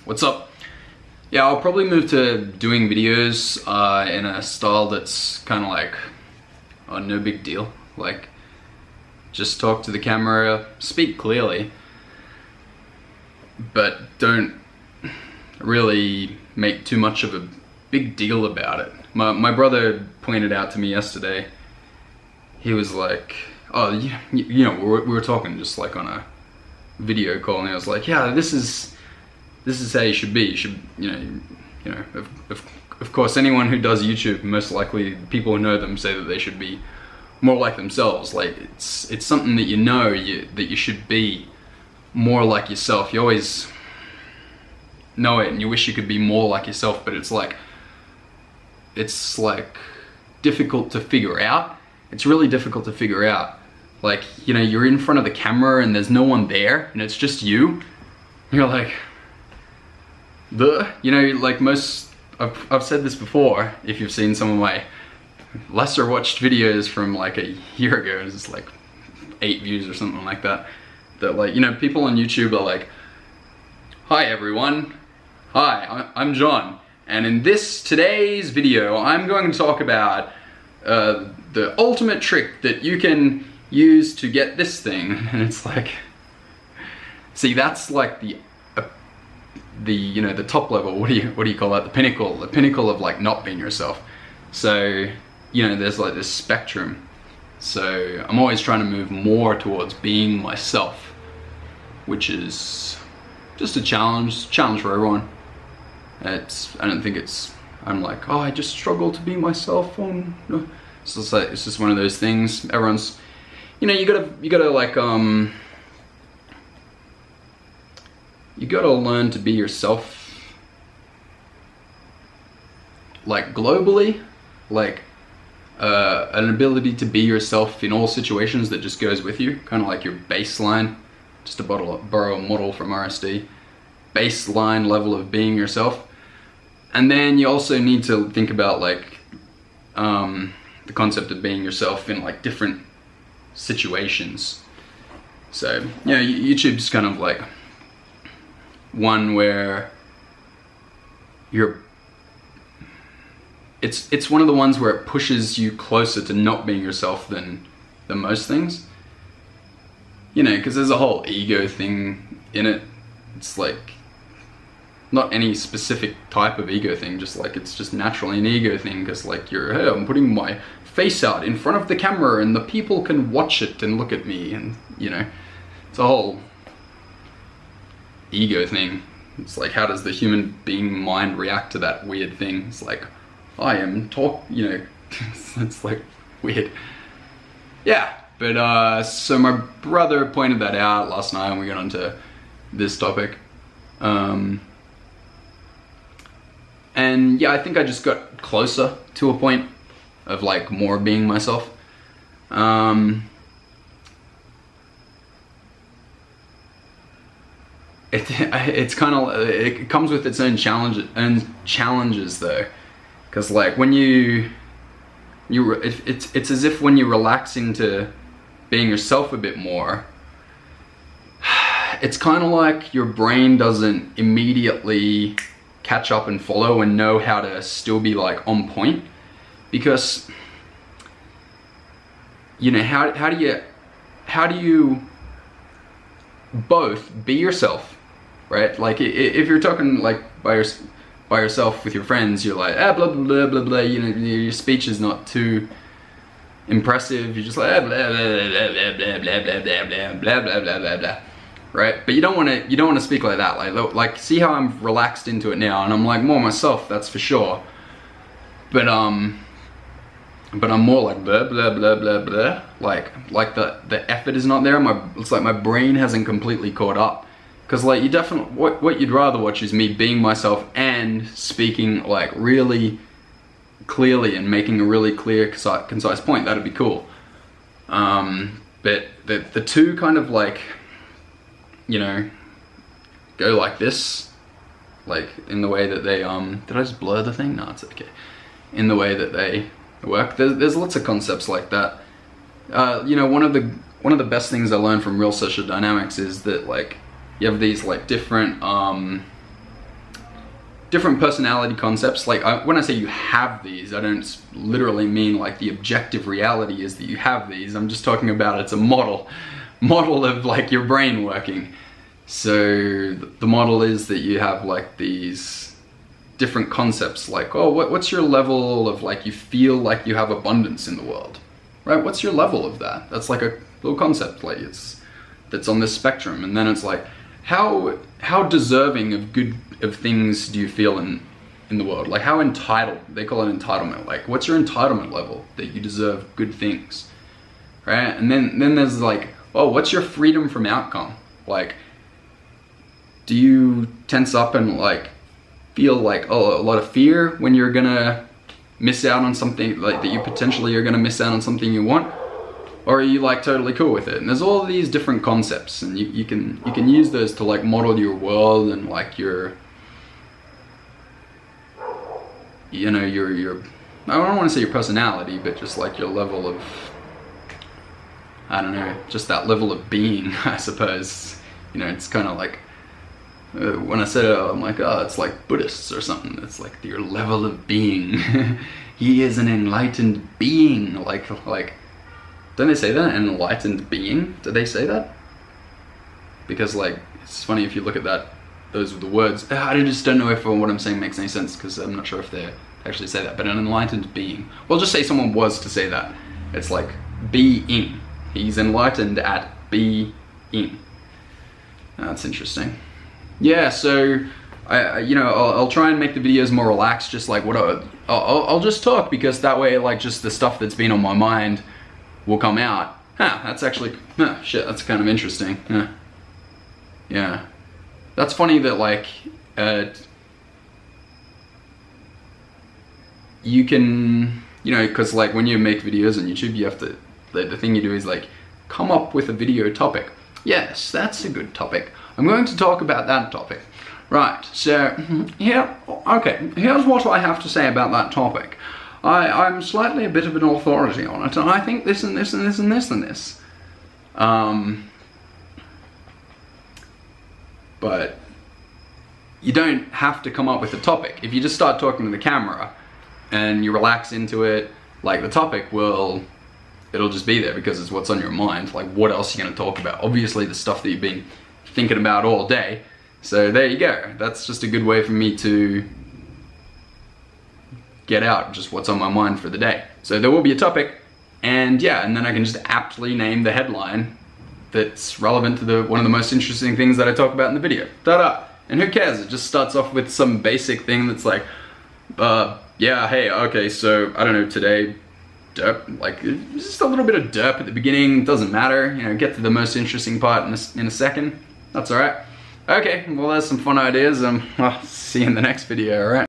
What's up? Yeah, I'll probably move to doing videos in a style that's kind of like, no big deal. Like, just talk to the camera, speak clearly, but don't really make too much of a big deal about it. My brother pointed out to me yesterday, he was like, oh, you know, we were talking just like on a video call, and I was like, yeah, this is how you should be. You should, you know, of course, anyone who does YouTube, most likely people who know them say that they should be more like themselves. Like, it's something that you know that you should be more like yourself. You always know it, and you wish you could be more like yourself, but it's like difficult to figure out. It's really difficult to figure out. Like, you know, you're in front of the camera and there's no one there, and it's just you. You're like, you know, like most, I've said this before, if you've seen some of my lesser watched videos from like a year ago, it's just like 8 views or something like that, that like, you know, people on YouTube are like, hi everyone, hi, I'm John, and in today's video, I'm going to talk about the ultimate trick that you can use to get this thing. And it's like, see, that's like the you know, the top level. What do you call that? The pinnacle of like not being yourself. So, you know, there's like this spectrum. So I'm always trying to move more towards being myself, which is just a challenge for everyone. I don't think I'm like, oh, I just struggle to be myself. Oh, no. It's just like, it's just one of those things. Everyone's, you know, you gotta like, you gotta learn to be yourself, like globally, like an ability to be yourself in all situations that just goes with you, kind of like your baseline, just to borrow a model from RSD, baseline level of being yourself. And then you also need to think about like the concept of being yourself in like different situations. So, you know, YouTube's kind of like one where it's one of the ones where it pushes you closer to not being yourself than most things. You know, because there's a whole ego thing in it. It's like not any specific type of ego thing, just like it's just naturally an ego thing, because like hey, I'm putting my face out in front of the camera and the people can watch it and look at me, and you know, it's a whole ego thing. It's like, how does the human being mind react to that weird thing? It's like, I am you know, it's like weird. Yeah, but so my brother pointed that out last night and we got onto this topic. And yeah, I think I just got closer to a point of like more being myself. It's kind of, it comes with its own challenges though, because like when it's as if when you relax into being yourself a bit more, it's kind of like your brain doesn't immediately catch up and follow and know how to still be like on point, because you know, how do you both be yourself, right? Like if you're talking like by yourself with your friends, you're like, blah blah blah blah blah, you know, your speech is not too impressive, you're just like blah blah blah blah blah blah blah blah blah blah blah blah blah, right? But you don't want to speak like that. Like see how I'm relaxed into it now, and I'm like more myself, that's for sure. But I'm more like blah blah blah blah blah. Like the effort is not there. It's like my brain hasn't completely caught up. Cause like you definitely, what you'd rather watch is me being myself and speaking like really clearly and making a really clear, concise point. That'd be cool. But the two kind of like, you know, go like this, like in the way that they did I just blur the thing? No, it's okay. In the way that they work, there's lots of concepts like that. You know, one of the best things I learned from Real Social Dynamics is that like you have these like different different personality concepts. Like when I say you have these, I don't literally mean like the objective reality is that you have these. I'm just talking about it's a model of like your brain working. So the model is that you have like these different concepts, like, oh, what's your level of like you feel like you have abundance in the world, right? What's your level of that? That's like a little concept, like that's on this spectrum. And then it's like, how deserving of things do you feel in the world? Like how entitled, they call it entitlement. Like what's your entitlement level that you deserve good things, right? And then there's like, oh, what's your freedom from outcome? Like, do you tense up and like feel like, oh, a lot of fear when you're gonna miss out on something, like that you potentially are gonna miss out on something you want? Or are you like totally cool with it? And there's all these different concepts, and you can use those to like model your world and like your, you know, your I don't want to say your personality, but just like your level of, I don't know, just that level of being, I suppose. You know, it's kind of like, when I said it, I'm like, oh, it's like Buddhists or something. It's like your level of being. He is an enlightened being. Like, don't they say that? An enlightened being? Do they say that? Because like, it's funny if you look at that, those are the words. I just don't know if what I'm saying makes any sense, because I'm not sure if they actually say that, but an enlightened being. Well, just say someone was to say that. It's like, being. He's enlightened at being. That's interesting. Yeah, so, I'll try and make the videos more relaxed, just like I'll just talk, because that way, like, just the stuff that's been on my mind will come out. That's actually, shit, that's kind of interesting. Yeah. That's funny that, like, you can, because, like, when you make videos on YouTube, you have to, the thing you do is, like, come up with a video topic. Yes, that's a good topic. I'm going to talk about that topic. Right, so, here's what I have to say about that topic. I'm slightly a bit of an authority on it, and I think this and this and this and this and this. But you don't have to come up with a topic. If you just start talking to the camera and you relax into it, like, the topic it'll just be there because it's what's on your mind. Like, what else are you going to talk about? Obviously the stuff that you've been thinking about all day. So there you go. That's just a good way for me to get out just what's on my mind for the day. So there will be a topic, and yeah, and then I can just aptly name the headline that's relevant to one of the most interesting things that I talk about in the video. Ta-da! And who cares? It just starts off with some basic thing that's like, yeah, hey, okay, so, I don't know, today, derp, like, just a little bit of derp at the beginning, doesn't matter, get to the most interesting part in a second, that's alright. Okay, well, there's some fun ideas, I'll see you in the next video, alright?